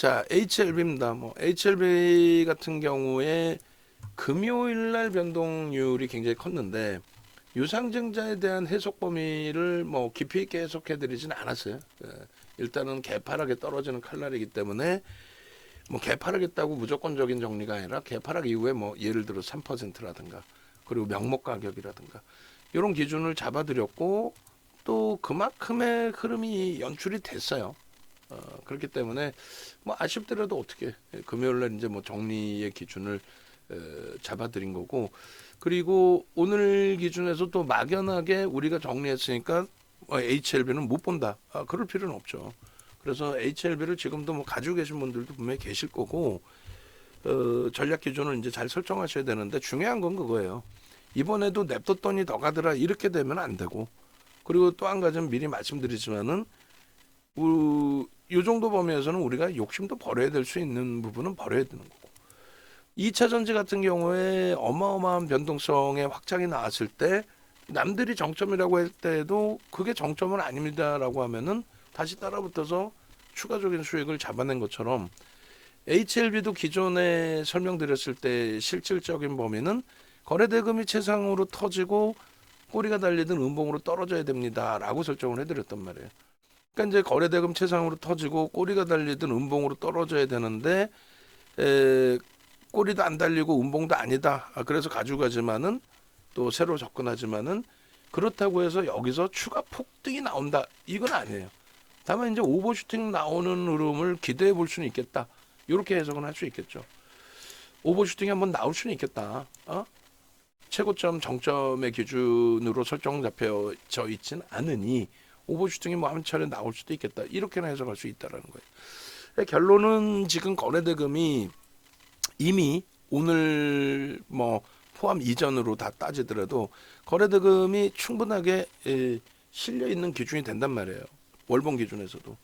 자, HLB입니다. 뭐 HLB 같은 경우에 금요일 날 변동률이 굉장히 컸는데 유상증자에 대한 해석 범위를 뭐 깊이 있게 해석해 드리지는 않았어요. 일단은 개파락에 떨어지는 칼날이기 때문에 뭐 개파락했다고 무조건적인 정리가 아니라 개파락 이후에 뭐 예를 들어 3%라든가 그리고 명목 가격이라든가 이런 기준을 잡아드렸고 또 그만큼의 흐름이 연출이 됐어요. 그렇기 때문에 뭐 아쉽더라도 어떻게 금요일날 이제 뭐 정리의 기준을 잡아드린 거고, 그리고 오늘 기준에서 또 막연하게 우리가 정리했으니까 HLB는 못 본다. 그럴 필요는 없죠. 그래서 HLB를 지금도 뭐 가지고 계신 분들도 분명히 계실 거고, 전략 기준을 이제 잘 설정하셔야 되는데 중요한 건 그거예요. 이번에도 냅뒀더니 더 가더라 이렇게 되면 안 되고, 그리고 또 한 가지는 미리 말씀드리지만은 이 정도 범위에서는 우리가 욕심도 버려야 될 수 있는 부분은 버려야 되는 거고, 2차 전지 같은 경우에 어마어마한 변동성의 확장이 나왔을 때 남들이 정점이라고 할 때도 그게 정점은 아닙니다라고 하면은 다시 따라붙어서 추가적인 수익을 잡아낸 것처럼 HLB도 기존에 설명드렸을 때 실질적인 범위는 거래대금이 최상으로 터지고 꼬리가 달리든 음봉으로 떨어져야 됩니다라고 설정을 해드렸단 말이에요. 그러니까 이제 거래대금 최상으로 터지고 꼬리가 달리든 음봉으로 떨어져야 되는데 꼬리도 안 달리고 음봉도 아니다. 그래서 가져가지만은 또 새로 접근하지만은 그렇다고 해서 여기서 추가 폭등이 나온다. 이건 아니에요. 다만 이제 오버슈팅 나오는 흐름을 기대해 볼 수는 있겠다. 이렇게 해석은 할 수 있겠죠. 오버슈팅이 한번 나올 수는 있겠다. 최고점 정점의 기준으로 설정 잡혀져 있지는 않으니 오버슈팅이 뭐 한 차례 나올 수도 있겠다. 이렇게나 해석할 수 있다라는 거예요. 결론은 지금 거래대금이 이미 오늘 뭐 포함 이전으로 다 따지더라도 거래대금이 충분하게 실려 있는 기준이 된단 말이에요. 월봉 기준에서도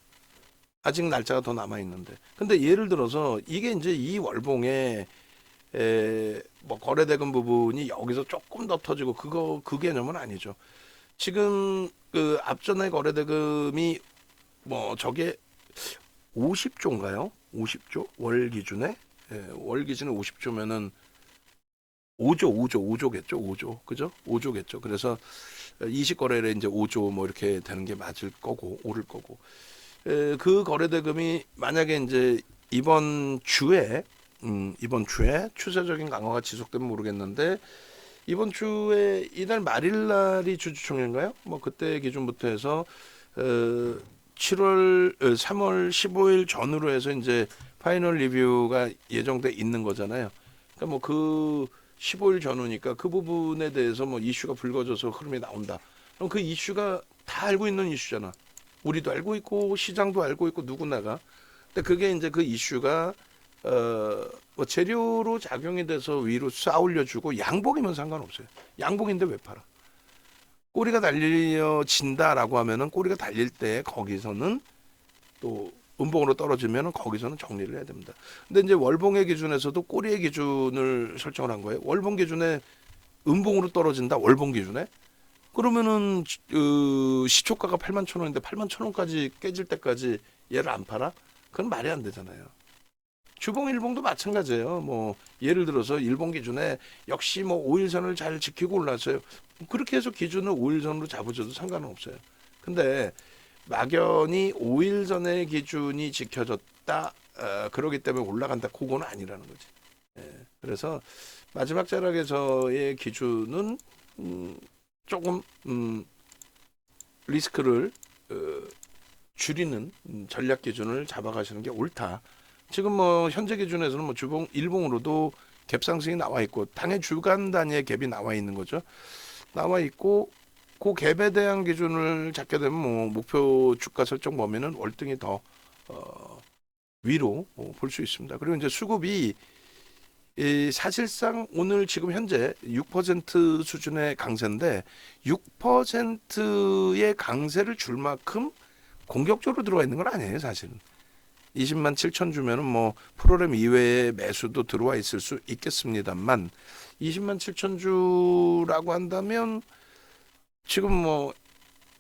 아직 날짜가 더 남아 있는데, 근데 예를 들어서 이게 이제 이 월봉에 뭐 거래대금 부분이 여기서 조금 더 터지고 그 개념은 아니죠. 지금 그 앞전에 거래대금이 뭐 저게 50조인가요? 50조 월 기준에 월 기준에 50조면은 5조겠죠. 5조. 그죠? 5조겠죠. 그래서 20거래일에 이제 5조 뭐 이렇게 되는 게 맞을 거고, 오를 거고. 그 거래대금이 만약에 이제 이번 주에 추세적인 강화가 지속되면 모르겠는데, 이번 주에 이달 말일 날이 주주총회인가요? 뭐 그때 기준부터 해서 3월 15일 전후로 해서 이제 파이널 리뷰가 예정돼 있는 거잖아요. 그러니까 뭐 그 15일 전후니까 그 부분에 대해서 뭐 이슈가 불거져서 흐름이 나온다. 그럼 그 이슈가 다 알고 있는 이슈잖아. 우리도 알고 있고 시장도 알고 있고 누구나가. 근데 그게 이제 그 이슈가 뭐 재료로 작용이 돼서 위로 쌓올려주고 양봉이면 상관없어요. 양봉인데 왜 팔아? 꼬리가 달려진다라고 하면은 꼬리가 달릴 때 거기서는 또 음봉으로 떨어지면은 거기서는 정리를 해야 됩니다. 근데 이제 월봉의 기준에서도 꼬리의 기준을 설정을 한 거예요. 월봉 기준에 음봉으로 떨어진다. 월봉 기준에 그러면은 시초가가 8만 천 원인데 8만 천 원까지 깨질 때까지 얘를 안 팔아? 그건 말이 안 되잖아요. 주봉 일봉도 마찬가지예요. 뭐 예를 들어서 일봉 기준에 역시 뭐 5일선을 잘 지키고 올랐어요. 그렇게 해서 기준을 5일선으로 잡으셔도 상관은 없어요. 근데 막연히 5일선의 기준이 지켜졌다. 그러기 때문에 올라간다. 그거는 아니라는 거지. 그래서 마지막 자락에서의 기준은 조금 리스크를 줄이는 전략 기준을 잡아가시는 게 옳다. 지금 뭐 현재 기준에서는 뭐 주봉 일봉으로도 갭 상승이 나와 있고 당의 주간 단위의 갭이 나와 있는 거죠. 나와 있고 그 갭에 대한 기준을 잡게 되면 뭐 목표 주가 설정 범위는 월등히 더 위로 볼 수 있습니다. 그리고 이제 수급이 사실상 오늘 지금 현재 6% 수준의 강세인데 6%의 강세를 줄 만큼 공격적으로 들어와 있는 건 아니에요, 사실은. 20만 7천 주면은 뭐 프로그램 이외의 매수도 들어와 있을 수 있겠습니다만 20만 7천 주라고 한다면 지금 뭐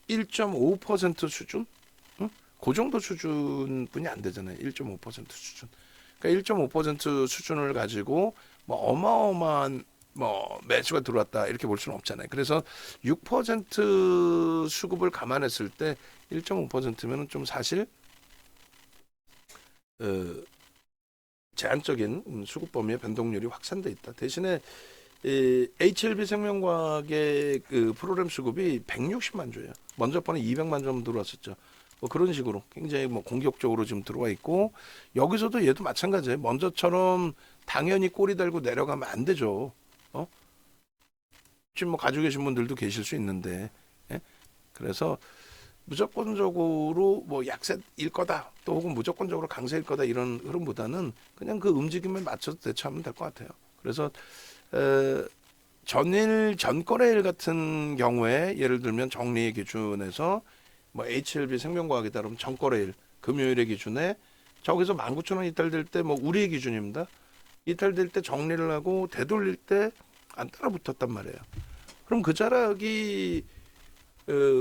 1.5% 수준? 응? 그 정도 수준뿐이 안 되잖아요. 1.5% 수준. 그러니까 1.5% 수준을 가지고 뭐 어마어마한 뭐 매수가 들어왔다 이렇게 볼 수는 없잖아요. 그래서 6% 수급을 감안했을 때 1.5%면은 좀 사실 제한적인 수급 범위의 변동률이 확산돼 있다. 대신에 HLB 생명과학의 그 프로그램 수급이 160만 주예요. 먼저 번에 200만 점 들어왔었죠. 뭐 그런 식으로 굉장히 뭐 공격적으로 지금 들어와 있고 여기서도 얘도 마찬가지예요. 먼저처럼 당연히 꼬리 달고 내려가면 안 되죠. 지금 뭐 가지고 계신 분들도 계실 수 있는데, 예? 그래서 무조건적으로 뭐 약세일 거다, 또 혹은 무조건적으로 강세일 거다 이런 흐름보다는 그냥 그 움직임에 맞춰서 대처하면 될 것 같아요. 그래서 전일 전거래일 같은 경우에 예를 들면 정리의 기준에서 뭐 HLB 생명과학에 따르면 전거래일 금요일의 기준에 저기서 19,000원 이탈될 때 뭐 우리의 기준입니다. 이탈될 때 정리를 하고 되돌릴 때 안 따라 붙었단 말이에요. 그럼 그 자락이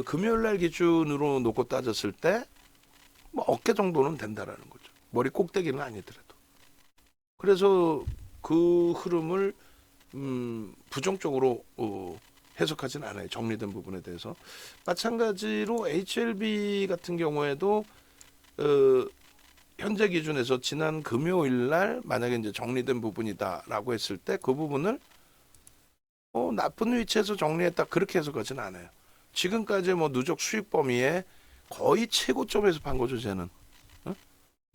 금요일 날 기준으로 놓고 따졌을 때 뭐 어깨 정도는 된다라는 거죠. 머리 꼭대기는 아니더라도. 그래서 그 흐름을 부정적으로 해석하진 않아요. 정리된 부분에 대해서. 마찬가지로 HLB 같은 경우에도 현재 기준에서 지난 금요일 날 만약에 이제 정리된 부분이다라고 했을 때 그 부분을 나쁜 위치에서 정리했다 그렇게 해석하진 않아요. 지금까지 뭐 누적 수익 범위에 거의 최고점에서 판 거죠, 쟤는.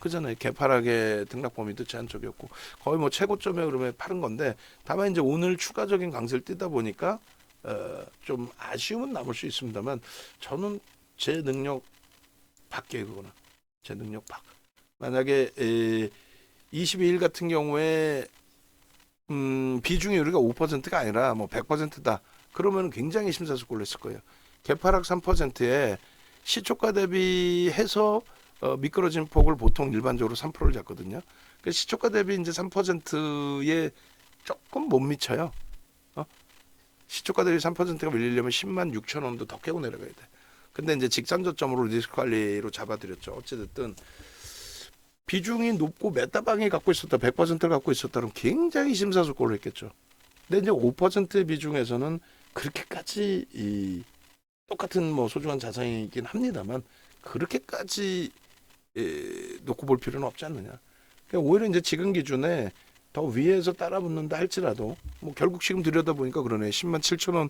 그잖아요. 개파락의 등락 범위도 제한적이었고 거의 뭐 최고점에 그러면 파는 건데 다만 이제 오늘 추가적인 강세를 띄다 보니까 좀 아쉬움은 남을 수 있습니다만 저는 제 능력 밖에 그거는 제 능력 밖. 만약에 22일 같은 경우에 비중이 우리가 5%가 아니라 뭐 100%다. 그러면 굉장히 심사숙고를 했을 거예요. 개파락 3%에 시초가 대비해서 미끄러진 폭을 보통 일반적으로 3%를 잡거든요. 그 시초가 대비 이제 3%에 조금 못 미쳐요. 시초가 대비 3%가 밀리려면 10만 6천 원도 더 깨고 내려가야 돼. 근데 이제 직전 저점으로 리스크 관리로 잡아드렸죠. 어찌됐든 비중이 높고 메타방이 갖고 있었다, 100%를 갖고 있었다면 굉장히 심사숙고를 했겠죠. 근데 이제 5%의 비중에서는 그렇게까지 똑같은 뭐 소중한 자산이긴 합니다만 그렇게까지 놓고 볼 필요는 없지 않느냐. 그러니까 오히려 이제 지금 기준에 더 위에서 따라붙는다 할지라도 뭐 결국 지금 들여다보니까 그러네. 10만 7천 원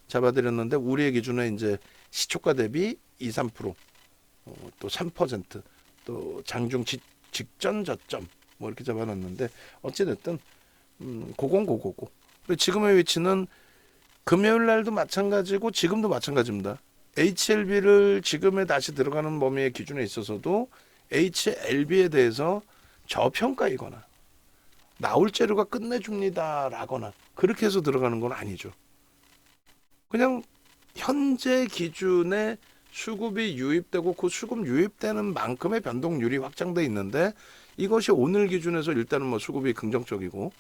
잡아드렸는데 우리의 기준에 이제 시초가 대비 2, 3%, 또 3%또 장중 직전 저점 뭐 이렇게 잡아놨는데 어찌됐든 고공고고고. 지금의 위치는 금요일 날도 마찬가지고 지금도 마찬가지입니다. HLB를 지금에 다시 들어가는 범위의 기준에 있어서도 HLB에 대해서 저평가이거나 나올 재료가 끝내줍니다라거나 그렇게 해서 들어가는 건 아니죠. 그냥 현재 기준에 수급이 유입되고 그 수급 유입되는 만큼의 변동률이 확장돼 있는데 이것이 오늘 기준에서 일단은 뭐 수급이 긍정적이고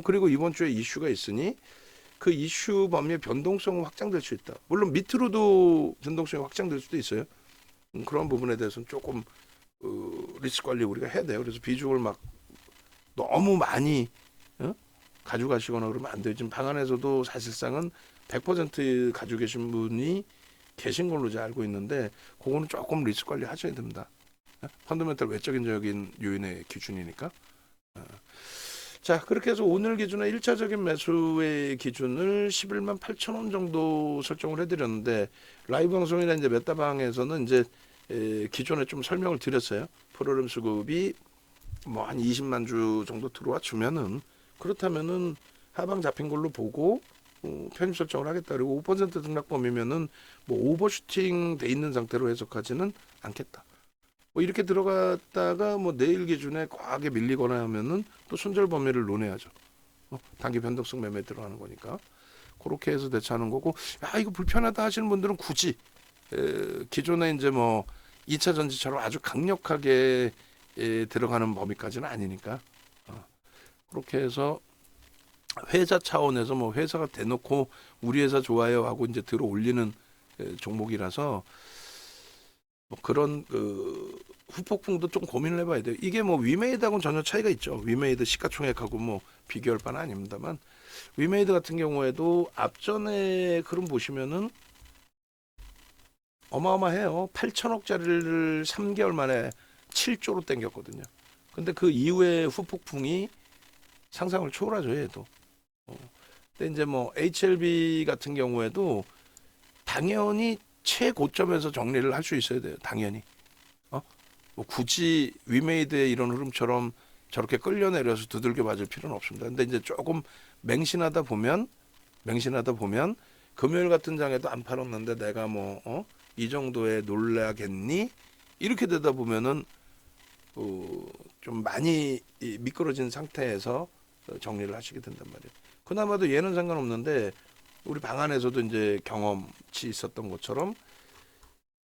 그리고 이번 주에 이슈가 있으니 그 이슈 범위의 변동성은 확장될 수 있다. 물론 밑으로도 변동성이 확장될 수도 있어요. 그런 부분에 대해서는 조금 리스크 관리 우리가 해야 돼요. 그래서 비중을 막 너무 많이 가져가시거나 그러면 안 돼요. 지금 방안에서도 사실상은 100% 가지고 계신 분이 계신 걸로 제가 알고 있는데 그거는 조금 리스크 관리 하셔야 됩니다. 펀더멘탈 외적인 요인의 기준이니까. 자, 그렇게 해서 오늘 기준에 1차적인 매수의 기준을 11만 8천 원 정도 설정을 해드렸는데 라이브 방송이나 이제 메타방에서는 이제 기존에 좀 설명을 드렸어요. 프로그램 수급이 뭐 한 20만 주 정도 들어와 주면은 그렇다면은 하방 잡힌 걸로 보고 편입 설정을 하겠다. 그리고 5% 등락범위면은 뭐 오버슈팅 돼 있는 상태로 해석하지는 않겠다. 뭐 이렇게 들어갔다가 뭐 내일 기준에 과하게 밀리거나 하면은 또 손절 범위를 논해야죠. 단기 변동성 매매 들어가는 거니까 그렇게 해서 대처하는 거고. 야 이거 불편하다 하시는 분들은 굳이 기존에 이제 뭐 2차 전지처럼 아주 강력하게 들어가는 범위까지는 아니니까 그렇게 해서 회사 차원에서 뭐 회사가 대놓고 우리 회사 좋아요 하고 이제 들어 올리는 종목이라서 뭐 그런 그 후폭풍도 좀 고민을 해봐야 돼요. 이게 뭐 위메이드하고는 전혀 차이가 있죠. 위메이드 시가총액하고 뭐 비교할 바는 아닙니다만 위메이드 같은 경우에도 앞전에 그럼 보시면은 어마어마해요. 8천억짜리를 3개월 만에 7조로 땡겼거든요. 근데 그 이후에 후폭풍이 상상을 초월하죠, 얘도. 근데 이제 뭐 HLB 같은 경우에도 당연히 최고점에서 정리를 할 수 있어야 돼요. 당연히. 뭐 굳이 위메이드의 이런 흐름처럼 저렇게 끌려내려서 두들겨 맞을 필요는 없습니다. 근데 이제 조금 맹신하다 보면 금요일 같은 장에도 안 팔았는데 내가 이 정도에 놀라겠니? 이렇게 되다 보면은 좀 많이 미끄러진 상태에서 정리를 하시게 된단 말이에요. 그나마도 얘는 상관없는데 우리 방 안에서도 이제 경험치 있었던 것처럼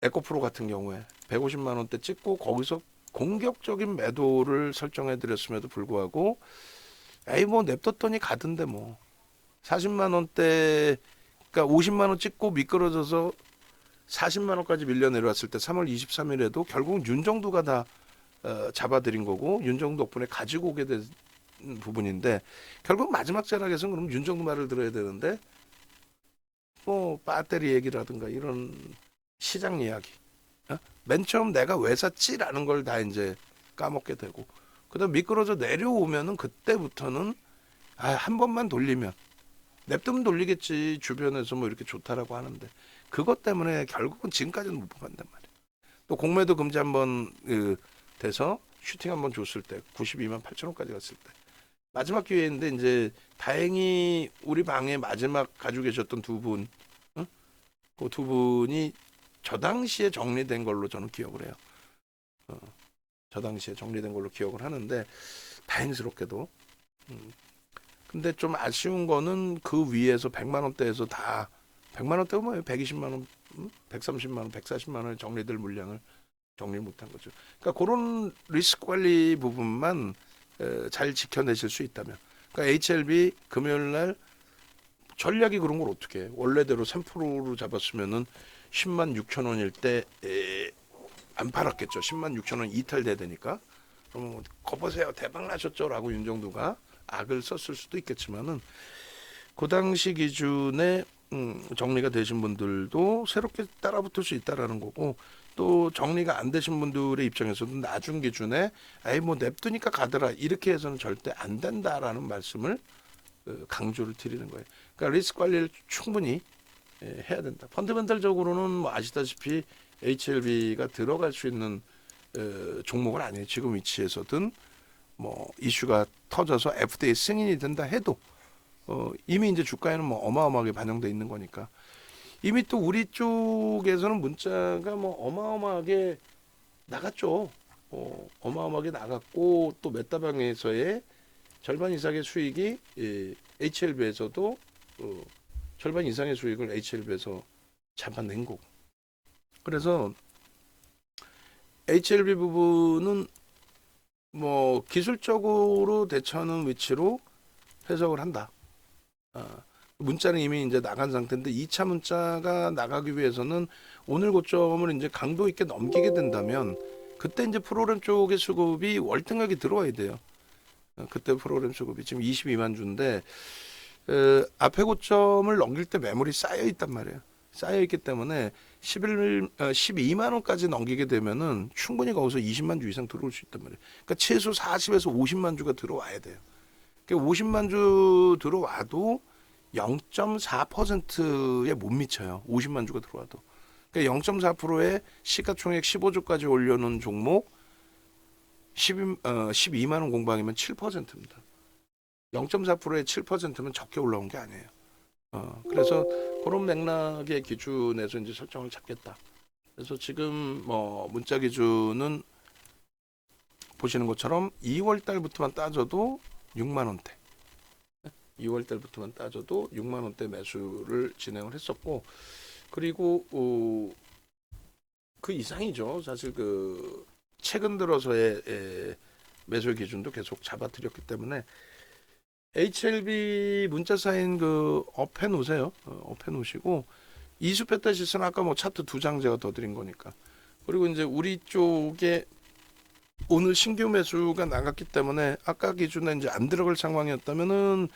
에코프로 같은 경우에 150만 원대 찍고 거기서 공격적인 매도를 설정해 드렸음에도 불구하고 에이 뭐 냅뒀더니 가던데 뭐 40만 원대 그러니까 50만 원 찍고 미끄러져서 40만 원까지 밀려 내려왔을 때 3월 23일에도 결국 윤정도가 다 잡아들인 거고 윤정도 덕분에 가지고 오게 된 부분인데 결국 마지막 자락에서는 그럼 윤정도 말을 들어야 되는데 뭐 배터리 얘기라든가 이런 시장 이야기 맨 처음 내가 왜 샀지라는 걸 다 이제 까먹게 되고 그다음 미끄러져 내려오면은 그때부터는 한 번만 돌리면 냅두면 돌리겠지 주변에서 뭐 이렇게 좋다라고 하는데 그것 때문에 결국은 지금까지는 못 뽑았단 말이에요. 또 공매도 금지 한번 돼서 슈팅 한번 줬을 때 92만 8천 원까지 갔을 때 마지막 기회인데 이제 다행히 우리 방에 마지막 가지고 계셨던 두 분, 그 두 분이 저 당시에 정리된 걸로 저는 기억을 해요. 저 당시에 정리된 걸로 기억을 하는데 다행스럽게도. 근데 좀 아쉬운 거는 그 위에서 100만 원대에서 다 100만 원대가 뭐예요? 120만 원, 130만 원, 140만 원의 정리될 물량을 정리 못한 거죠. 그러니까 그런 리스크 관리 부분만 잘 지켜내실 수 있다면. 그러니까 HLB 금요일 날 전략이 그런 걸 어떻게 해? 원래대로 3%로 잡았으면은 10만 6천 원일 때 안 팔았겠죠. 10만 6천 원 이탈돼야 되니까. 그러면 거 보세요. 대박 나셨죠라고 윤정도가 악을 썼을 수도 있겠지만은 그 당시 기준에 정리가 되신 분들도 새롭게 따라붙을 수 있다라는 거고 또 정리가 안 되신 분들의 입장에서도 나중 기준에 에이 뭐 냅두니까 가더라 이렇게 해서는 절대 안 된다라는 말씀을 강조를 드리는 거예요. 그러니까 리스크 관리를 충분히 해야 된다. 펀더멘탈적으로는 뭐 아시다시피 HLB가 들어갈 수 있는 종목은 아니에요. 지금 위치에서든 뭐 이슈가 터져서 FDA 승인이 된다 해도 이미 이제 주가에는 뭐 어마어마하게 반영돼 있는 거니까 이미 또 우리 쪽에서는 문자가 뭐 어마어마하게 나갔죠. 어마어마하게 나갔고 또 메타방에서의 절반 이상의 수익이 HLB에서도 절반 이상의 수익을 HLB에서 잡아낸 거고. 그래서 HLB 부분은 뭐 기술적으로 대처하는 위치로 해석을 한다. 문자는 이미 이제 나간 상태인데 2차 문자가 나가기 위해서는 오늘 고점을 이제 강도 있게 넘기게 된다면 그때 이제 프로그램 쪽의 수급이 월등하게 들어와야 돼요. 그때 프로그램 수급이 지금 22만 주인데 앞에 고점을 넘길 때 매물이 쌓여 있단 말이에요. 쌓여 있기 때문에 12만 원까지 넘기게 되면은 충분히 거기서 20만 주 이상 들어올 수 있단 말이에요. 그러니까 최소 40에서 50만 주가 들어와야 돼요. 그러니까 50만 주 들어와도 0.4%에 못 미쳐요. 50만 주가 들어와도. 그러니까 0.4%에 시가총액 15조까지 올려놓은 종목 12만 원 공방이면 7%입니다. 0.4%에 7%면 적게 올라온 게 아니에요. 그래서 그런 맥락의 기준에서 이제 설정을 잡겠다. 그래서 지금 뭐 문자 기준은 보시는 것처럼 2월 달부터만 따져도 6만 원대. 2월 달부터만 따져도 6만 원대 매수를 진행을 했었고 그리고 그 이상이죠. 사실 그 최근 들어서의 매수 기준도 계속 잡아드렸기 때문에 HLB 문자 사인 그 업해 놓으세요. 업해 놓으시고 이수 페타 시스는 아까 뭐 차트 두 장 제가 더 드린 거니까 그리고 이제 우리 쪽에 오늘 신규 매수가 나갔기 때문에 아까 기준에 이제 안 들어갈 상황이었다면은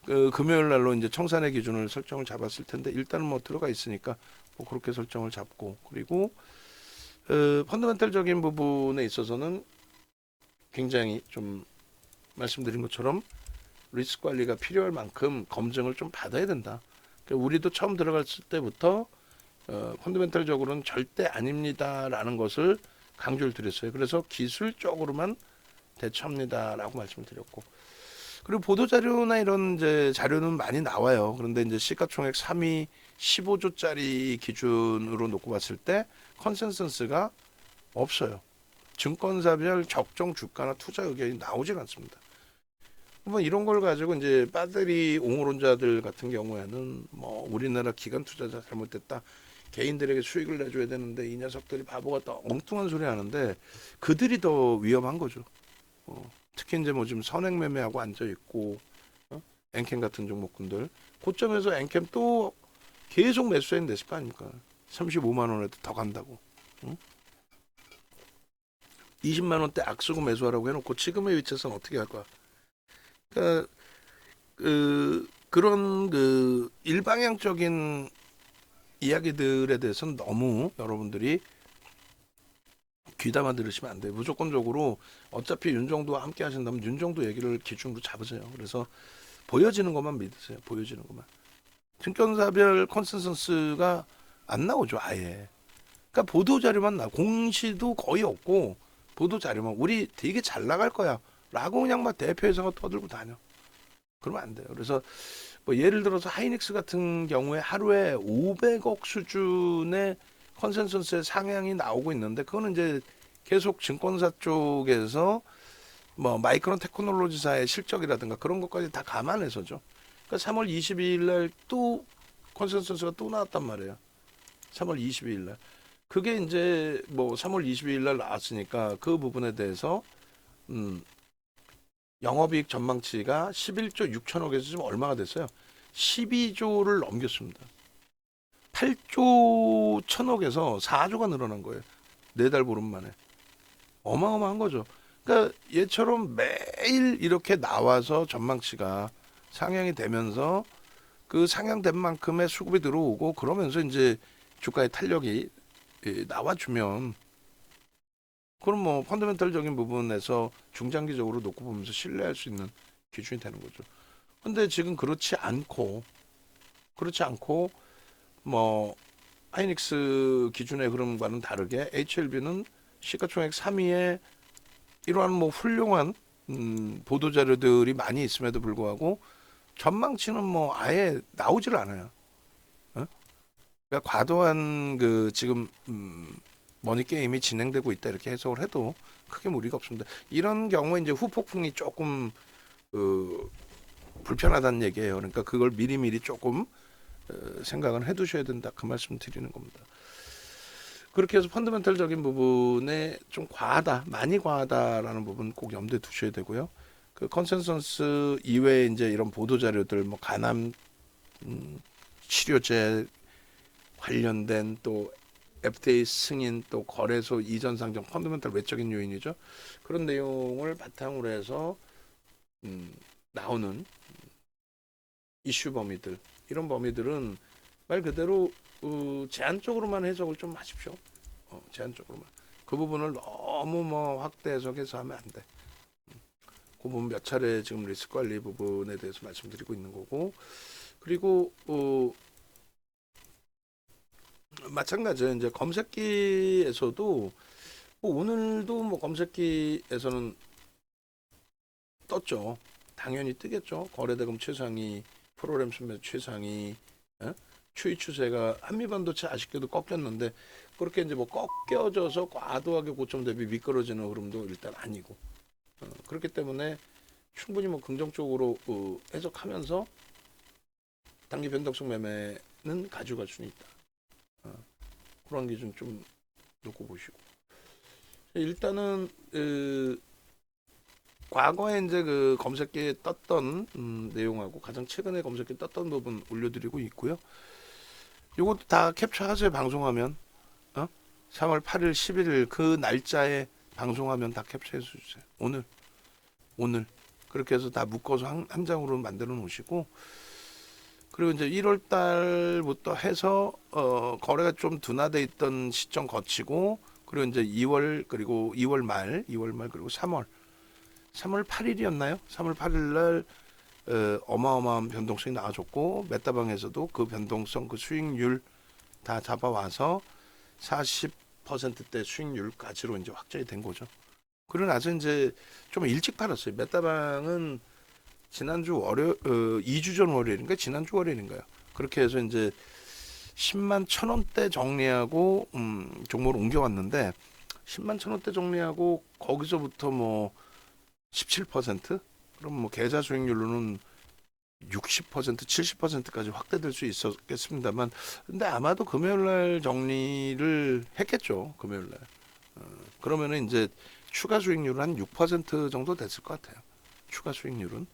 그 금요일 날로 이제 청산의 기준을 설정을 잡았을 텐데 일단은 뭐 들어가 있으니까 뭐 그렇게 설정을 잡고 그리고 펀더멘탈적인 부분에 있어서는 굉장히 좀 말씀드린 것처럼 리스크 관리가 필요할 만큼 검증을 좀 받아야 된다. 그러니까 우리도 처음 들어갔을 때부터 펀더멘탈적으로는 절대 아닙니다라는 것을 강조를 드렸어요. 그래서 기술적으로만 대처합니다라고 말씀을 드렸고 그리고 보도 자료나 이런 이제 자료는 많이 나와요. 그런데 이제 시가총액 3위 15조짜리 기준으로 놓고 봤을 때 컨센서스가 없어요. 증권사별 적정 주가나 투자 의견이 나오질 않습니다. 뭐 이런 걸 가지고 이제 빠들이 옹호론자들 같은 경우에는 뭐 우리나라 기관 투자자 잘못됐다. 개인들에게 수익을 내줘야 되는데 이 녀석들이 바보 같다 엉뚱한 소리 하는데 그들이 더 위험한 거죠. 특히 이제 뭐 지금 선행 매매하고 앉아 있고 엔캠 같은 종목군들 고점에서 엔캠 또 계속 매수해 냈을 거 아닙니까? 35만 원에도 더 간다고. 20만 원대 악수고 매수하라고 해놓고 지금의 위치에서는 어떻게 할 거야? 그러니까 그런 그 일방향적인 이야기들에 대해서는 너무 여러분들이 귀담아 들으시면 안 돼요. 무조건적으로 어차피 윤정도와 함께 하신다면 윤정도 얘기를 기준으로 잡으세요. 그래서 보여지는 것만 믿으세요. 보여지는 것만. 증권사별 컨센서스가 안 나오죠. 아예. 그러니까 보도자료만 나. 공시도 거의 없고 보도자료만. 우리 되게 잘 나갈 거야. 라고 그냥 막 대표회사가 떠들고 다녀. 그러면 안 돼요. 그래서 뭐 예를 들어서 하이닉스 같은 경우에 하루에 500억 수준의 컨센서스의 상향이 나오고 있는데 그거는 이제 계속 증권사 쪽에서 뭐 마이크론 테크놀로지사의 실적이라든가 그런 것까지 다 감안해서죠. 그러니까 3월 22일 날 또 컨센서스가 또 나왔단 말이에요. 3월 22일 날. 그게 이제 뭐 3월 22일 날 나왔으니까 그 부분에 대해서 영업이익 전망치가 11조 6천억에서 지금 얼마가 됐어요? 12조를 넘겼습니다. 8조 1천억에서 4조가 늘어난 거예요. 4달 보름 만에. 어마어마한 거죠. 그러니까 얘처럼 매일 이렇게 나와서 전망치가 상향이 되면서 그 상향된 만큼의 수급이 들어오고 그러면서 이제 주가의 탄력이 나와주면 그럼 뭐 펀더멘털적인 부분에서 중장기적으로 놓고 보면서 신뢰할 수 있는 기준이 되는 거죠. 근데 지금 그렇지 않고 뭐 하이닉스 기준의 흐름과는 다르게 HLB는 시가총액 3위에 이러한 뭐 훌륭한 보도 자료들이 많이 있음에도 불구하고 전망치는 뭐 아예 나오질 않아요. 어? 그러니까 과도한 그 지금 머니 게임이 진행되고 있다 이렇게 해석을 해도 크게 무리가 없습니다. 이런 경우에 이제 후폭풍이 조금 불편하다는 얘기예요. 그러니까 그걸 미리미리 조금 생각은 해두셔야 된다 그 말씀 드리는 겁니다. 그렇게 해서 펀더멘털적인 부분에 좀 과하다, 많이 과하다라는 부분 꼭 염두에 두셔야 되고요. 그 컨센서스 이외에 이제 이런 보도 자료들, 뭐 간암 치료제 관련된 또 FDA 승인 또 거래소 이전 상정 펀더멘털 외적인 요인이죠. 그런 내용을 바탕으로 해서 나오는 이슈 범위들 이런 범위들은 말 그대로 제한적으로만 해석을 좀 하십시오. 제한적으로만. 그 부분을 너무 뭐 확대 해석해서 하면 안 돼. 그 부분 몇 차례 지금 리스크 관리 부분에 대해서 말씀드리고 있는 거고 그리고 마찬가지예요. 이제 검색기에서도 뭐 오늘도 뭐 검색기에서는 떴죠. 당연히 뜨겠죠. 거래대금 최상위, 프로그램 순매 최상위, 추이 추세가 한미반도체 아쉽게도 꺾였는데 그렇게 이제 뭐 꺾여져서 과도하게 고점 대비 미끄러지는 흐름도 일단 아니고 그렇기 때문에 충분히 뭐 긍정적으로 해석하면서 단기 변동성 매매는 가져갈 수는 있다. 그런 기준 좀 놓고 보시고 일단은 과거에 이제 그 검색기에 떴던 내용하고 가장 최근에 검색기에 떴던 부분 올려드리고 있고요. 요것도 다 캡처하세요. 방송하면 3월 8일, 11일 그 날짜에 방송하면 다 캡처해 주세요. 오늘 그렇게 해서 다 묶어서 한 장으로 만들어 놓으시고, 그리고 이제 1월 달부터 해서 거래가 좀 둔화돼 있던 시점 거치고, 그리고 이제 2월, 그리고 2월 말 그리고 3월 8일이었나요? 3월 8일 날 어마어마한 변동성이 나와줬고, 메타방에서도 그 변동성, 그 수익률 다 잡아와서 40%대 수익률까지로 이제 확정이 된 거죠. 그러고 나서 이제 좀 일찍 팔았어요. 메타방은 지난주 2주 전 월요일인가 지난주 월요일인가요? 그렇게 해서 이제 10만 1,000원대 정리하고 종목을 옮겨왔는데, 10만 1,000원대 정리하고 거기서부터 뭐 17%? 그럼 뭐 계좌 수익률로는 60% 70%까지 확대될 수 있었겠습니다만, 근데 아마도 금요일 날 정리를 했겠죠. 금요일 날. 그러면은 이제 추가 수익률은 한 6% 정도 됐을 것 같아요. 추가 수익률은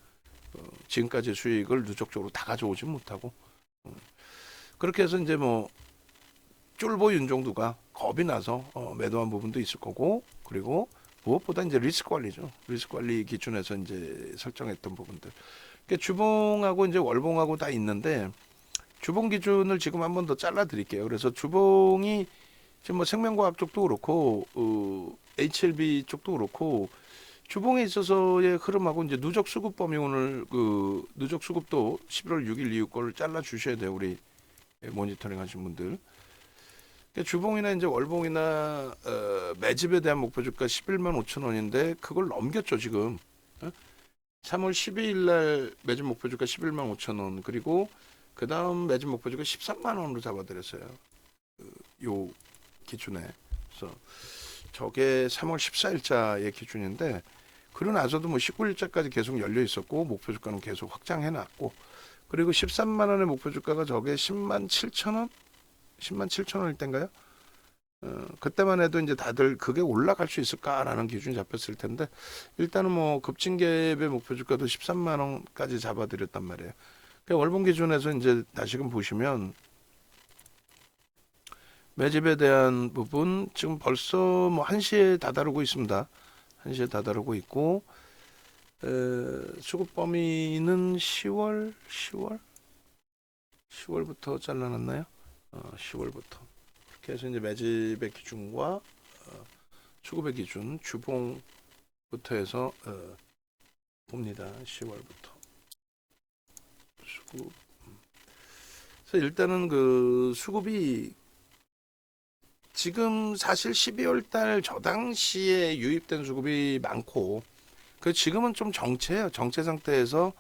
지금까지 수익을 누적적으로 다 가져오진 못하고, 그렇게 해서 이제 뭐 쫄보 윤종두가 겁이 나서 매도한 부분도 있을 거고, 그리고 무엇보다 이제 리스크 관리죠. 리스크 관리 기준에서 이제 설정했던 부분들. 그러니까 주봉하고 이제 월봉하고 다 있는데, 주봉 기준을 지금 한 번 더 잘라 드릴게요. 그래서 주봉이 지금 뭐 생명과학 쪽도 그렇고 HLB 쪽도 그렇고, 주봉에 있어서의 흐름하고 이제 누적 수급 범위, 오늘 그 누적 수급도 11월 6일 이후 거를 잘라 주셔야 돼요. 우리 모니터링 하신 분들. 그러니까 주봉이나 이제 월봉이나 매집에 대한 목표 주가 11만 5천 원인데 그걸 넘겼죠, 지금. 3월 12일 날 매집 목표 주가 11만 5천 원, 그리고 그 다음 매집 목표 주가 13만 원으로 잡아드렸어요. 요 기준에. 그래서 저게 3월 14일자의 기준인데, 그러고 나서도 뭐 19일자까지 계속 열려 있었고, 목표 주가는 계속 확장해 놨고, 그리고 13만 원의 목표 주가가 저게 10만 7천 원? 10만 7천 원일 때인가요? 그때만 해도 이제 다들 그게 올라갈 수 있을까라는 기준이 잡혔을 텐데, 일단은 뭐 급증갭의 목표 주가도 13만 원까지 잡아드렸단 말이에요. 그러니까 월봉 기준에서 이제 다시금 보시면 매집에 대한 부분 지금 벌써 뭐 1시에 다다르고 있습니다. 1시에 다다르고 있고, 수급 범위는 10월부터 잘라놨나요? 10월부터. 그렇게 해서 이제 매집의 기준과 수급의 기준, 주봉부터 해서 봅니다. 10월부터. 수급. 그래서 일단은 그 수급이 지금 사실 12월 달 저 당시에 유입된 수급이 많고, 그 지금은 좀 정체예요. 정체 상태에서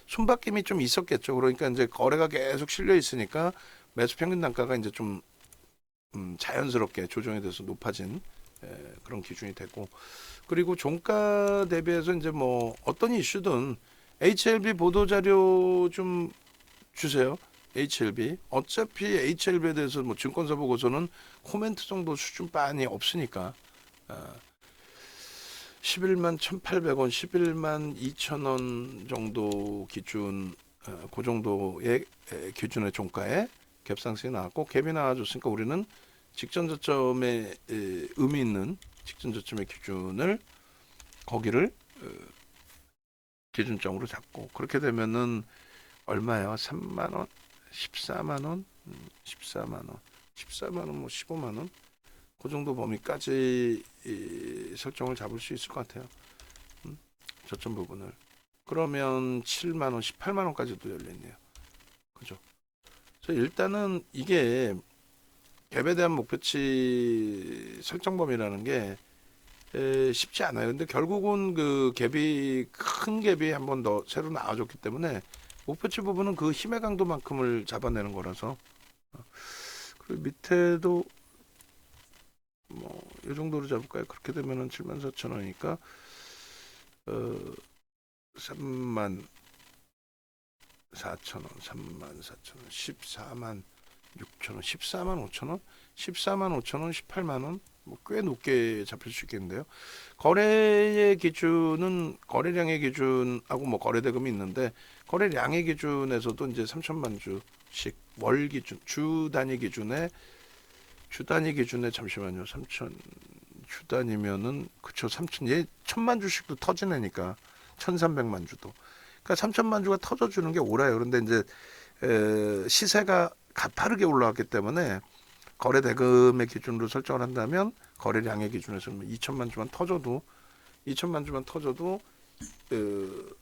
손바뀜이 좀 있었겠죠. 그러니까 이제 거래가 계속 실려 있으니까 매수 평균 단가가 이제 좀 자연스럽게 조정이 돼서 높아진 그런 기준이 되고, 그리고 종가 대비해서 이제 뭐 어떤 이슈든 HLB 보도 자료 좀 주세요. HLB. 어차피 HLB에 대해서 뭐 증권사 보고서는 코멘트 정도 수준반이 없으니까 11만 1,800원, 11만 2천 원 정도 기준, 그 정도의 기준의 종가에 갭상승이 나왔고, 갭이 나와줬으니까 우리는 직전 저점에 의미 있는 직전 저점의 기준을, 거기를 기준점으로 잡고, 그렇게 되면은 얼마예요? 3만 원, 14만 원, 14만 원, 14만 원, 뭐 15만 원, 그 정도 범위까지 설정을 잡을 수 있을 것 같아요. 저점 부분을. 그러면 7만 원, 18만 원까지도 열려 있네요. 그죠? 그래서 일단은 이게 갭에 대한 목표치 설정 범위라는 게 쉽지 않아요. 근데 결국은 그 갭이, 큰 갭이 한 번 더 새로 나와줬기 때문에 목표치 부분은 그 힘의 강도만큼을 잡아내는 거라서. 그리고 밑에도 뭐 이 정도로 잡을까요? 그렇게 되면은 74,000원이니까 3만 4천 원, 3만 4천 원, 14만 6천 원, 14만 5천 원, 14만 5천 원, 18만 원, 뭐 꽤 높게 잡힐 수 있겠는데요. 거래의 기준은 거래량의 기준하고 뭐 거래대금이 있는데, 거래량의 기준에서도 이제 3천만 주씩 월 기준, 주 단위 기준에 주 단위 기준에 잠시만요. 3천 주 단위면은 그쵸 3천 얘 1,000만 주씩도 터지네니까 1,300만 주도. 그러니까 3천만 주가 터져주는 게 오라요. 그런데 이제 시세가 가파르게 올라왔기 때문에 거래 대금의 기준으로 설정을 한다면 거래량의 기준에서 2천만 주만 터져도 2천만 주만 터져도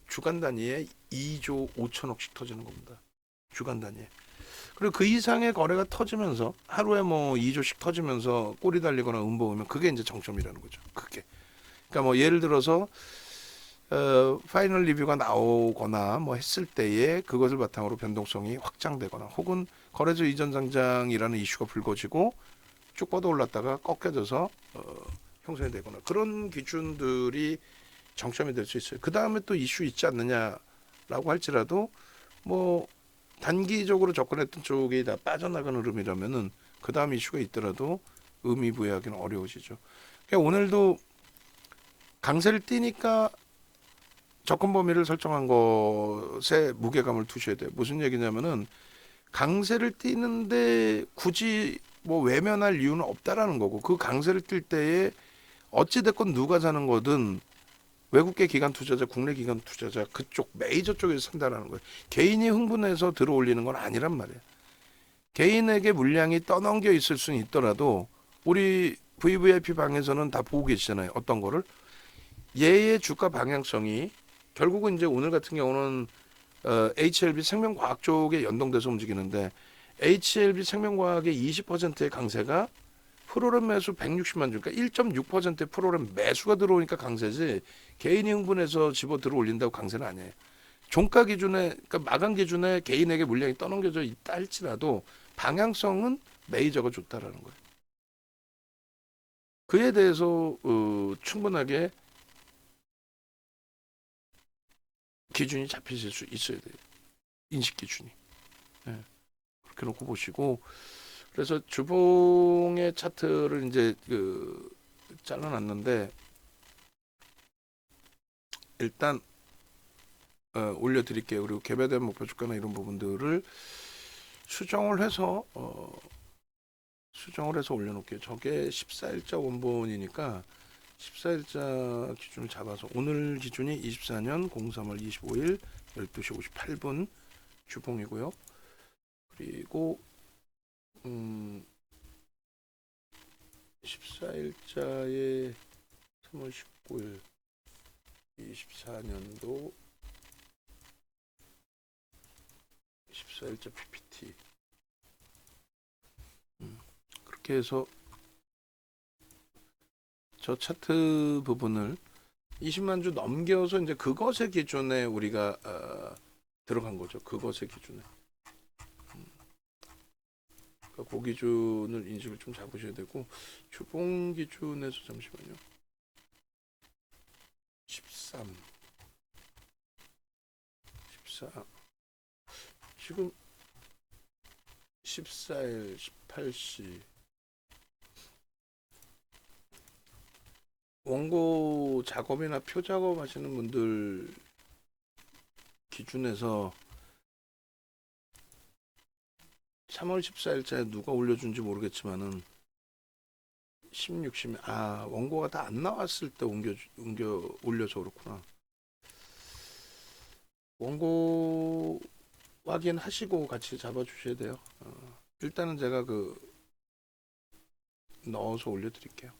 주간 단위에 2조 5천억씩 터지는 겁니다. 주간 단위에. 그리고 그 이상의 거래가 터지면서 하루에 뭐 2조씩 터지면서 꼬리 달리거나 음보오면 그게 이제 정점이라는 거죠. 그게. 그러니까 뭐 예를 들어서 파이널 리뷰가 나오거나 뭐 했을 때에 그것을 바탕으로 변동성이 확장되거나 혹은 거래소 이전 상장이라는 이슈가 불거지고 쭉 뻗어 올랐다가 꺾여져서 형성이 되거나 그런 기준들이 정점이 될 수 있어요. 그 다음에 또 이슈 있지 않느냐라고 할지라도 뭐 단기적으로 접근했던 쪽이 다 빠져나가는 흐름이라면은 그 다음 이슈가 있더라도 의미 부여하기는 어려워지죠. 그러니까 오늘도 강세를 띄니까 접근 범위를 설정한 것에 무게감을 두셔야 돼요. 무슨 얘기냐면은 강세를 띄는데 굳이 뭐 외면할 이유는 없다라는 거고 그 강세를 띨 때에 어찌됐건 누가 사는 거든 외국계 기관 투자자, 국내 기관 투자자 그쪽 메이저 쪽에서 산다라는 거예요. 개인이 흥분해서 들어올리는 건 아니란 말이에요. 개인에게 물량이 떠넘겨 있을 수는 있더라도 우리 VVIP 방에서는 다 보고 계시잖아요. 어떤 거를 얘의 주가 방향성이 결국은 이제 오늘 같은 경우는 HLB 생명과학 쪽에 연동돼서 움직이는데 HLB 생명과학의 20%의 강세가 프로그램 매수 160만 주, 그러니까 1.6%의 프로그램 매수가 들어오니까 강세지 개인이 흥분해서 집어 들어 올린다고 강세는 아니에요. 종가 기준에, 그러니까 마감 기준에 개인에게 물량이 떠넘겨져 있다 할지라도 방향성은 메이저가 좋다라는 거예요. 그에 대해서 충분하게 기준이 잡히실 수 있어야 돼요. 인식 기준이. 네. 그렇게 놓고 보시고 그래서 주봉의 차트를 이제 잘라놨는데 일단 올려드릴게요. 그리고 개별된 목표 주가나 이런 부분들을 수정을 해서 올려놓을게요. 저게 14일자 원본이니까 14일자 기준을 잡아서 오늘 기준이 24년 03월 25일 12시 58분 주봉이고요. 그리고 14일자에 3월 19일 24년도 14일자 PPT 그렇게 해서 저 차트 부분을 20만 주 넘겨서 이제 그것의 기준에 우리가 들어간 거죠. 그것의 기준에. 그러니까 그 기준을 인식을 좀 잡으셔야 되고 주봉 기준에서 잠시만요. 13 14 지금 14일 18시 원고 작업이나 표 작업 하시는 분들 기준에서 3월 14일자에 누가 올려준지 모르겠지만은 16, 16 원고가 다 안 나왔을 때 올려서 그렇구나. 원고 확인하시고 같이 잡아주셔야 돼요. 일단은 제가 넣어서 올려드릴게요.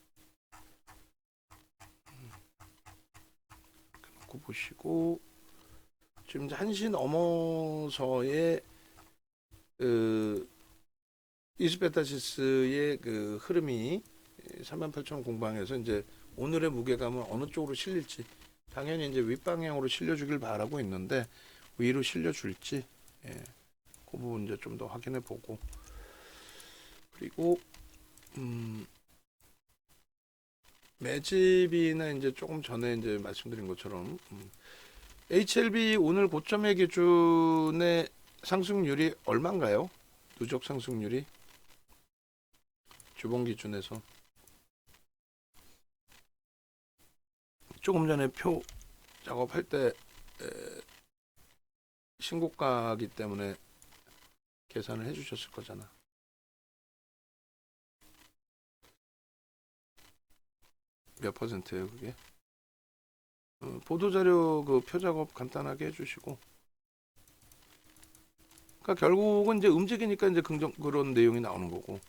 놓고 보시고 지금 이제 1시 넘어서의 이스페타시스의 흐름이 38,000 공방에서 이제 오늘의 무게감은 어느 쪽으로 실릴지 당연히 이제 윗방향으로 실려주길 바라고 있는데 위로 실려줄지 그 부분 이제 좀 더 확인해 보고 그리고 매집이나 이제 조금 전에 이제 말씀드린 것처럼 HLB 오늘 고점의 기준의 상승률이 얼마인가요? 누적 상승률이 주봉 기준에서 조금 전에 표 작업할 때 신고가이기 때문에 계산을 해주셨을 거잖아. 몇 퍼센트예요, 그게? 보도자료 그 표작업 간단하게 해주시고. 그러니까 결국은 이제 움직이니까 이제 긍정 그런 내용이 나오는 거고.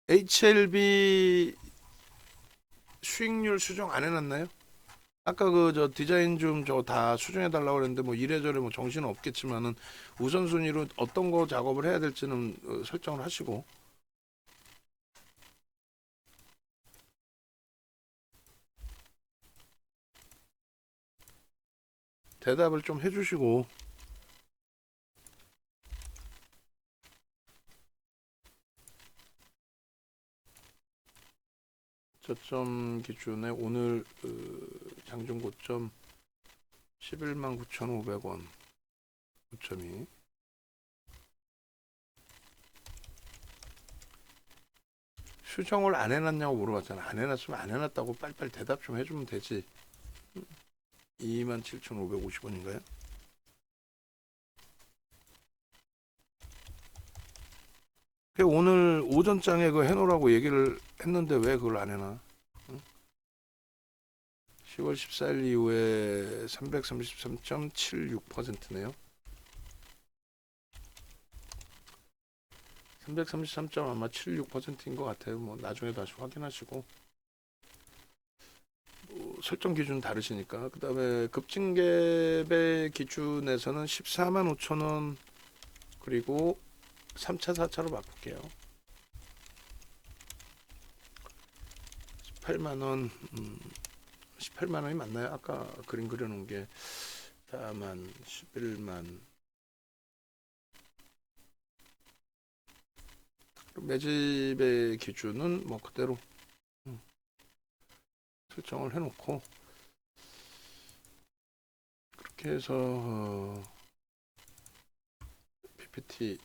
HLB 수익률 수정 안 해놨나요? 아까 그 저 디자인 좀 저 다 수정해 달라고 그랬는데 뭐 이래저래 뭐 정신은 없겠지만은 우선순위로 어떤 거 작업을 해야 될지는 설정을 하시고. 대답을 좀 해주시고. 저점 기준에 오늘 장중 고점 11만 9,500원 고점이 수정을 안 해놨냐고 물어봤잖아. 안 해놨으면 안 해놨다고 빨리빨리 대답 좀 해주면 되지. 27,550원인가요? 오늘 오전장에 그 해놓으라고 얘기를 했는데 왜 그걸 안 해놔? 응? 10월 14일 이후에 333.76%네요. 333점 아마 76%인 것 같아요. 뭐 나중에 다시 확인하시고. 설정 기준 다르시니까. 그 다음에 급증갭의 기준에서는 14만 5천 원 그리고 3차 4차로 바꿀게요. 18만 원 18만 원이 맞나요? 아까 그림 그려놓은 게 4만 11만 매집의 기준은 뭐 그대로 설정을 해놓고 그렇게 해서 PPT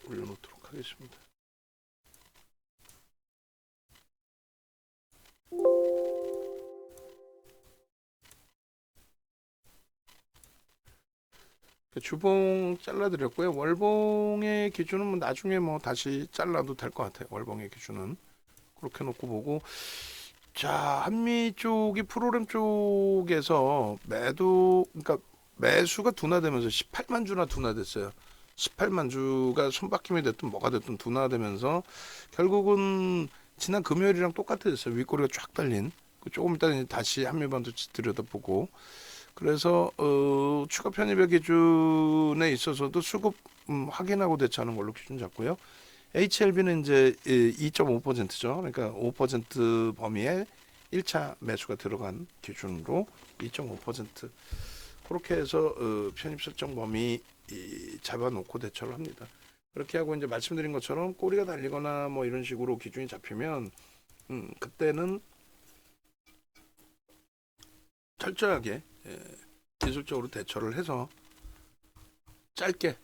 올려놓도록 하겠습니다. 주봉 잘라드렸고요. 월봉의 기준은 뭐 나중에 뭐 다시 잘라도 될 것 같아요. 월봉의 기준은 그렇게 놓고 보고. 자, 한미 쪽이 프로그램 쪽에서 그러니까 매수가 둔화되면서 18만 주나 둔화됐어요. 18만 주가 손바뀜이 됐든 뭐가 됐든 둔화되면서 결국은 지난 금요일이랑 똑같아졌어요. 윗꼬리가 쫙 달린. 조금 이따 다시 한미반도체 들여다보고. 그래서 추가 편입의 기준에 있어서도 수급 확인하고 대처하는 걸로 기준 잡고요. HLB는 이제 2.5%죠. 그러니까 5% 범위에 1차 매수가 들어간 기준으로 2.5% 그렇게 해서 편입 설정 범위 잡아놓고 대처를 합니다. 그렇게 하고 이제 말씀드린 것처럼 꼬리가 달리거나 뭐 이런 식으로 기준이 잡히면 그때는 철저하게 기술적으로 대처를 해서 짧게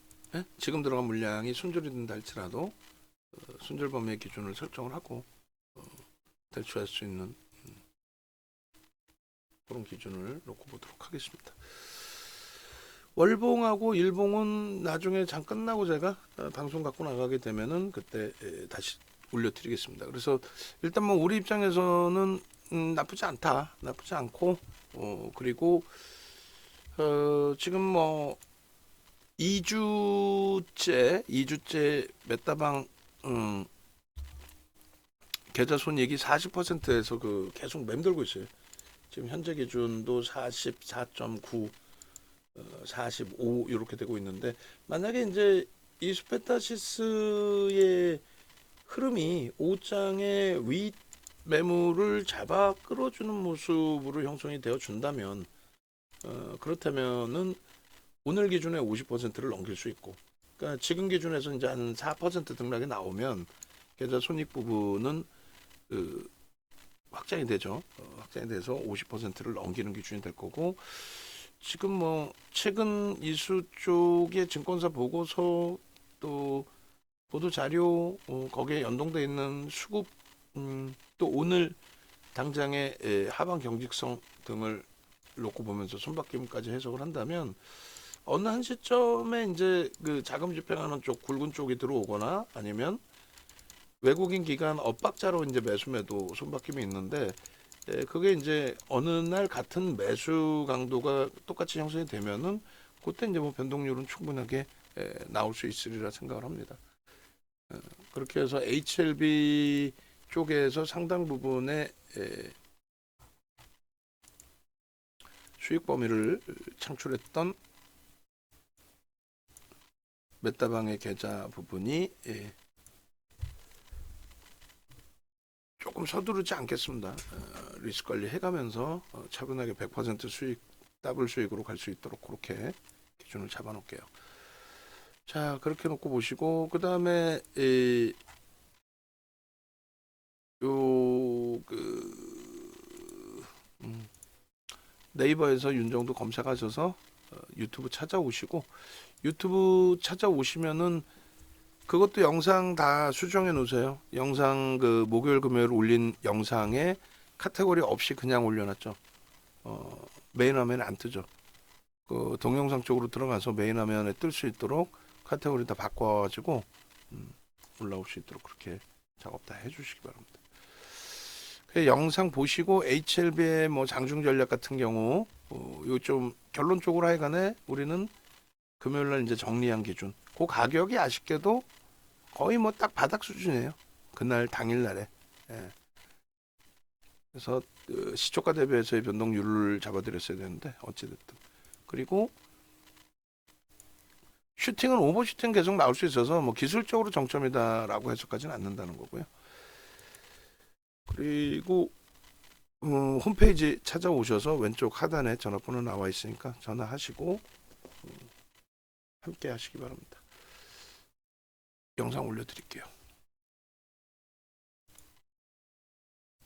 지금 들어간 물량이 순절이 된다 할지라도 순절 범위의 기준을 설정을 하고 대처할 수 있는 그런 기준을 놓고 보도록 하겠습니다. 월봉하고 일봉은 나중에 장 끝나고 제가 방송 갖고 나가게 되면은 그때 다시 올려드리겠습니다. 그래서 일단 뭐 우리 입장에서는 나쁘지 않다, 나쁘지 않고 그리고 지금 뭐 2주째 메타방 계좌 손익이 40%에서 그 계속 맴돌고 있어요. 지금 현재 기준도 44.9, 45 이렇게 되고 있는데 만약에 이제 이 스페타시스의 흐름이 5장의 윗 매물을 잡아 끌어주는 모습으로 형성이 되어 준다면 그렇다면은 오늘 기준에 50%를 넘길 수 있고, 그러니까 지금 기준에서 이제 한 4% 등락이 나오면 계좌 손익 부분은 확장이 되죠. 확장이 돼서 50%를 넘기는 기준이 될 거고, 지금 뭐 최근 이수 쪽의 증권사 보고서 또 보도 자료 거기에 연동돼 있는 수급 또 오늘 당장의 하방 경직성 등을 놓고 보면서 손바뀜까지 해석을 한다면 어느 한 시점에 이제 그 자금 집행하는 쪽 굵은 쪽이 들어오거나 아니면 외국인 기관 엇박자로 이제 매수매도 손바뀜이 있는데 그게 이제 어느 날 같은 매수 강도가 똑같이 형성이 되면은 그때 이제 뭐 변동률은 충분하게 나올 수 있으리라 생각을 합니다. 그렇게 해서 HLB 쪽에서 상당 부분의 수익 범위를 창출했던 메타방의 계좌 부분이 조금 서두르지 않겠습니다. 리스크 관리 해가면서 차분하게 100% 수익, 더블 수익으로 갈 수 있도록 그렇게 기준을 잡아놓을게요. 자, 그렇게 놓고 보시고 그 다음에 네이버에서 윤정도 검색하셔서 유튜브 찾아오시고 유튜브 찾아오시면은 그것도 영상 다 수정해 놓으세요. 영상 그 목요일 금요일 올린 영상에 카테고리 없이 그냥 올려놨죠. 메인 화면에 안 뜨죠. 그 동영상 쪽으로 들어가서 메인 화면에 뜰 수 있도록 카테고리 다 바꿔가지고 올라올 수 있도록 그렇게 작업 다 해주시기 바랍니다. 그 영상 보시고 HLB의 뭐 장중 전략 같은 경우 요 좀 결론적으로 하여간에 우리는 금요일날 이제 정리한 기준. 그 가격이 아쉽게도 거의 뭐 딱 바닥 수준이에요. 그날 당일날에. 예. 그래서 시초가 대비해서의 변동률을 잡아드렸어야 되는데 어찌됐든. 그리고 슈팅은 오버슈팅 계속 나올 수 있어서 뭐 기술적으로 정점이다라고 해석하지는 않는다는 거고요. 그리고 홈페이지 찾아오셔서 왼쪽 하단에 전화번호 나와 있으니까 전화하시고 함께 하시기 바랍니다. 영상 올려드릴게요.